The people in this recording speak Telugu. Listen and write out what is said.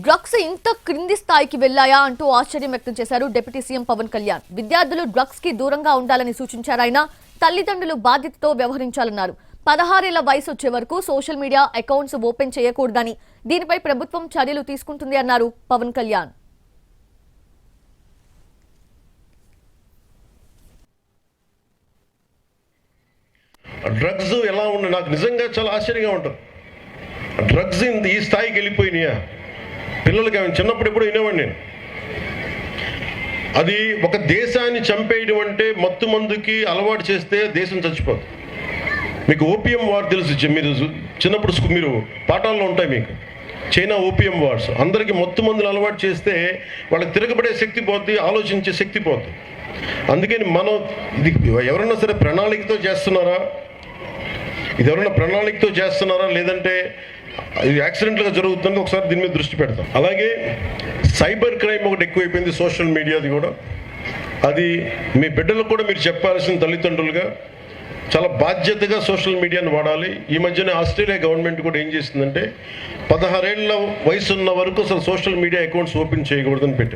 డ్రగ్స్ ఇంత క్రింది స్థాయికి వెళ్లాయా అంటూ ఆశ్చర్యం వ్యక్తం చేశారు డిప్యూటీ సీఎం పవన్ కళ్యాణ్. విద్యార్థులు డ్రగ్స్ కి దూరంగా ఉండాలని సూచించారు ఆయన. తల్లిదండ్రులు బాధ్యతతో వ్యవహరించాలన్నారు. 16 ఏళ్ల వయసు వచ్చే వరకు సోషల్ మీడియా అకౌంట్స్ ఓపెన్ చేయకూడదని, దీనిపై ప్రభుత్వం చర్యలు తీసుకుంటుంది అన్నారు పవన్ కళ్యాణ్. డ్రగ్స్ ఎలా ఉంది నాకు నిజంగా చాలా ఆశ్చర్యంగా ఉంటుంది. డ్రగ్స్ ఈ స్థాయికి వెళ్ళిపోయినాయా? పిల్లలకి చిన్నప్పుడు ఎప్పుడు వినేవాడిని నేను. అది ఒక దేశాన్ని చంపేయడం అంటే మత్తు మందుకి అలవాటు చేస్తే దేశం చచ్చిపోతుంది. మీకు ఓపియం వార్ తెలుసు, మీరు చిన్నప్పుడు మీరు పాఠాల్లో ఉంటాయి మీకు. చైనా ఓపియం వార్స్ అందరికీ మత్తు మందులు అలవాటు చేస్తే వాళ్ళకి తిరగబడే శక్తి పోద్ది, ఆలోచించే శక్తి పోద్ది. అందుకని మనం ఇది ఎవరన్నా సరే ప్రణాళికతో చేస్తున్నారా, ఇది ఎవరైనా ప్రణాళికతో చేస్తున్నారా లేదంటే ఇది యాక్సిడెంట్గా జరుగుతుందో ఒకసారి దీని మీద దృష్టి పెడతాం. అలాగే సైబర్ క్రైమ్ ఒకటి ఎక్కువైపోయింది, సోషల్ మీడియాది కూడా. అది మీ బిడ్డలకు కూడా మీరు చెప్పాల్సిన తల్లిదండ్రులుగా చాలా బాధ్యతగా సోషల్ మీడియాను వాడాలి. ఈ మధ్యనే ఆస్ట్రేలియా గవర్నమెంట్ కూడా ఏం చేసిందంటే 16 ఏళ్ల వయసు ఉన్న వరకు అసలు సోషల్ మీడియా అకౌంట్స్ ఓపెన్ చేయకూడదని పెట్టారు.